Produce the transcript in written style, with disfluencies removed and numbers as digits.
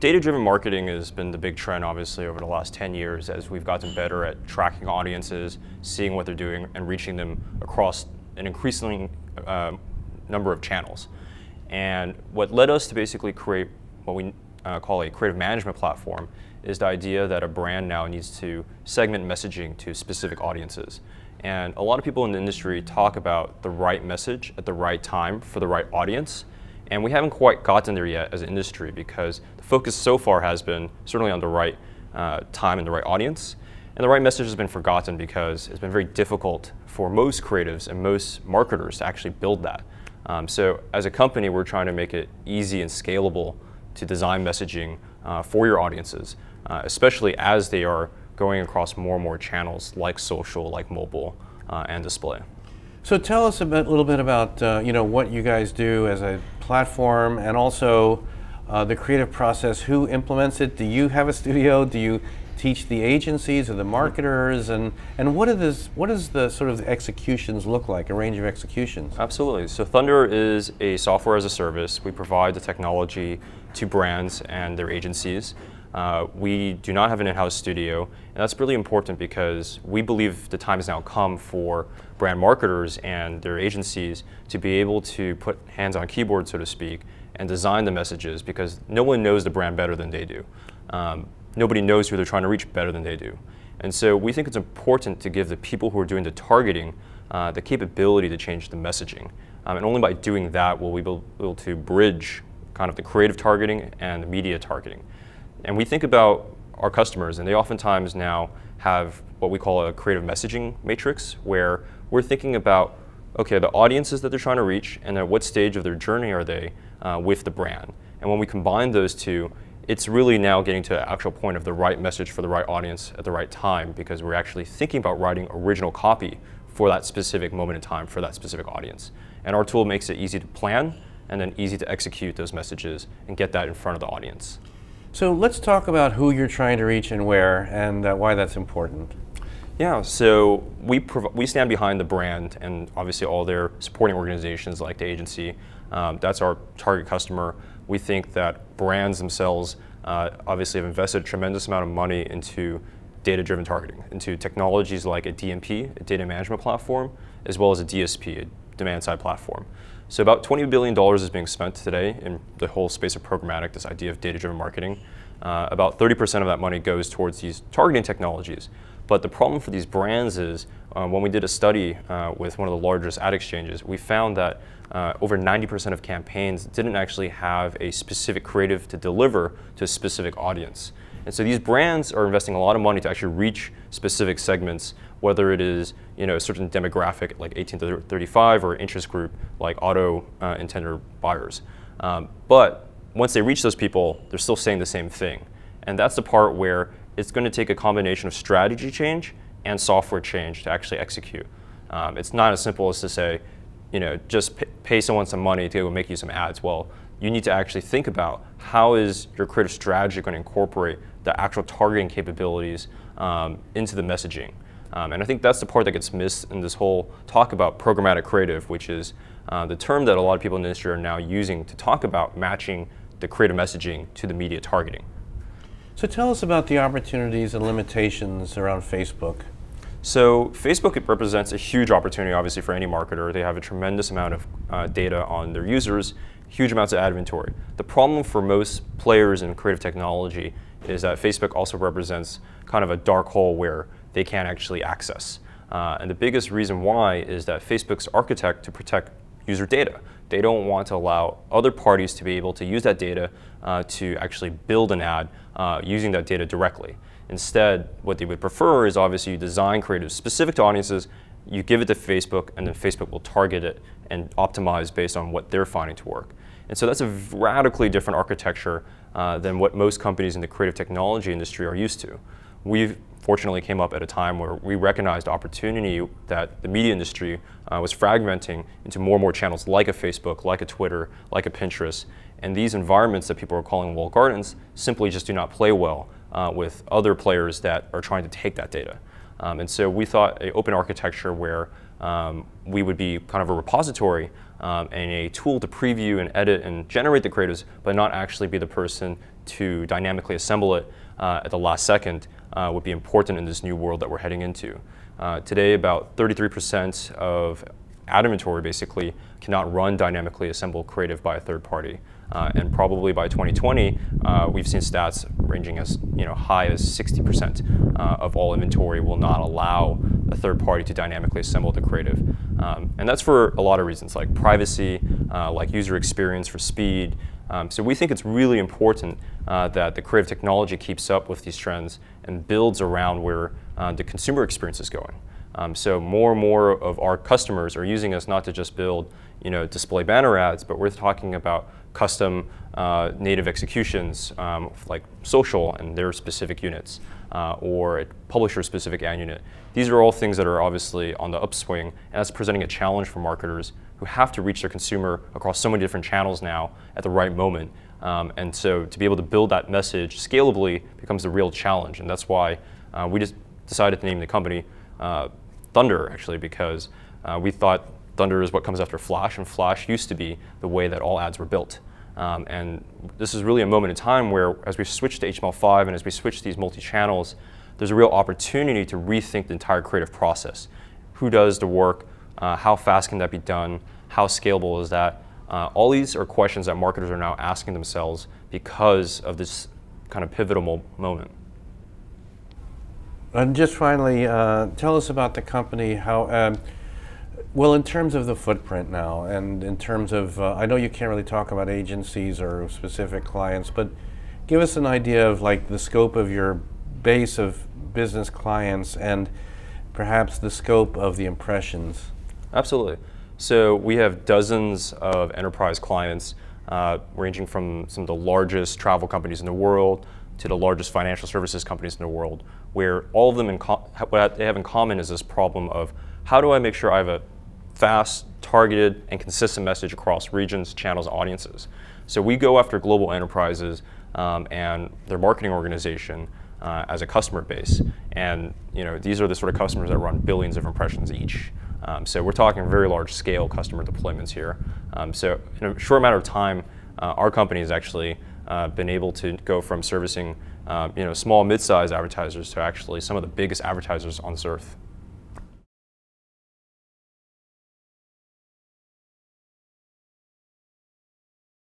data-driven marketing has been the big trend, obviously, over the last 10 years as we've gotten better at tracking audiences, seeing what they're doing, and reaching them across an increasing number of channels. And what led us to basically create what we call a creative management platform is the idea that a brand now needs to segment messaging to specific audiences. And a lot of people in the industry talk about the right message at the right time for the right audience. And we haven't quite gotten there yet as an industry because the focus so far has been certainly on the right time and the right audience. And the right message has been forgotten because it's been very difficult for most creatives and most marketers to actually build that. So as a company, we're trying to make it easy and scalable to design messaging for your audiences, especially as they are going across more and more channels like social, like mobile, and display. So tell us a little bit about what you guys do as a platform, and also the creative process. Who implements it? Do you have a studio? Do you teach the agencies or the marketers? And what does the sort of executions look like? A range of executions. Absolutely. So Thunder is a software as a service. We provide the technology to brands and their agencies. We do not have an in-house studio, and that's really important because we believe the time has now come for brand marketers and their agencies to be able to put hands on keyboard, so to speak, and design the messages, because no one knows the brand better than they do. Nobody knows who they're trying to reach better than they do. And so we think it's important to give the people who are doing the targeting the capability to change the messaging. And only by doing that will we be able to bridge kind of the creative targeting and the media targeting. And we think about our customers, and they oftentimes now have what we call a creative messaging matrix, where we're thinking about, okay, the audiences that they're trying to reach, and at what stage of their journey are they with the brand. And when we combine those two, it's really now getting to the actual point of the right message for the right audience at the right time, because we're actually thinking about writing original copy for that specific moment in time for that specific audience. And our tool makes it easy to plan and then easy to execute those messages and get that in front of the audience. So let's talk about who you're trying to reach and where, and why that's important. Yeah, so we stand behind the brand and obviously all their supporting organizations like the agency. That's our target customer. We think that brands themselves obviously have invested a tremendous amount of money into data-driven targeting, into technologies like a DMP, a data management platform, as well as a DSP, a demand-side platform. So about $20 billion is being spent today in the whole space of programmatic, this idea of data-driven marketing. About 30% of that money goes towards these targeting technologies. But the problem for these brands is when we did a study with one of the largest ad exchanges, we found that over 90% of campaigns didn't actually have a specific creative to deliver to a specific audience. And so these brands are investing a lot of money to actually reach specific segments, whether it is a certain demographic like 18 to 35 or interest group like auto intender buyers. But once they reach those people, they're still saying the same thing. And that's the part where it's going to take a combination of strategy change and software change to actually execute. It's not as simple as to say, just pay someone some money to go make you some ads. Well, you need to actually think about how is your creative strategy going to incorporate the actual targeting capabilities into the messaging. And I think that's the part that gets missed in this whole talk about programmatic creative, which is the term that a lot of people in the industry are now using to talk about matching the creative messaging to the media targeting. So tell us about the opportunities and limitations around Facebook. So Facebook, it represents a huge opportunity, obviously, for any marketer. They have a tremendous amount of data on their users, huge amounts of ad inventory. The problem for most players in creative technology is that Facebook also represents kind of a dark hole where they can't actually access. And the biggest reason why is that Facebook's architect to protect user data. They don't want to allow other parties to be able to use that data to actually build an ad using that data directly. Instead, what they would prefer is obviously you design creative specific to audiences, you give it to Facebook, and then Facebook will target it and optimize based on what they're finding to work. And so that's a radically different architecture than what most companies in the creative technology industry are used to. We fortunately came up at a time where we recognized opportunity that the media industry was fragmenting into more and more channels like a Facebook, like a Twitter, like a Pinterest. And these environments that people are calling walled gardens simply just do not play well with other players that are trying to take that data. And so we thought an open architecture where we would be kind of a repository and a tool to preview and edit and generate the creatives, but not actually be the person to dynamically assemble it at the last second would be important in this new world that we're heading into. Today, about 33% of ad inventory basically cannot run dynamically assembled creative by a third party. And probably by 2020, we've seen stats ranging as high as 60% of all inventory will not allow a third party to dynamically assemble the creative. And that's for a lot of reasons, like privacy, like user experience, for speed. So we think it's really important that the creative technology keeps up with these trends and builds around where the consumer experience is going. So more and more of our customers are using us not to just build display banner ads, but we're talking about custom native executions like social and their specific units, or a publisher-specific ad unit. These are all things that are obviously on the upswing, and that's presenting a challenge for marketers who have to reach their consumer across so many different channels now at the right moment. And so to be able to build that message scalably becomes a real challenge, and that's why we just decided to name the company Thunder, actually, because we thought Thunder is what comes after Flash, and Flash used to be the way that all ads were built. And this is really a moment in time where, as we switch to HTML5 and as we switch to these multi-channels, there's a real opportunity to rethink the entire creative process. Who does the work? How fast can that be done? How scalable is that? All these are questions that marketers are now asking themselves because of this kind of pivotal moment. And just finally, tell us about the company, how, well, in terms of the footprint now, and in terms of, I know you can't really talk about agencies or specific clients, but give us an idea of like the scope of your base of business clients and perhaps the scope of the impressions. Absolutely. So we have dozens of enterprise clients ranging from some of the largest travel companies in the world to the largest financial services companies in the world, where all of them, what they have in common is this problem of how do I make sure I have a fast, targeted, and consistent message across regions, channels, audiences. So we go after global enterprises and their marketing organization as a customer base. And these are the sort of customers that run billions of impressions each. So we're talking very large scale customer deployments here. So in a short amount of time, our company has actually been able to go from servicing small, mid-sized advertisers to actually some of the biggest advertisers on this earth.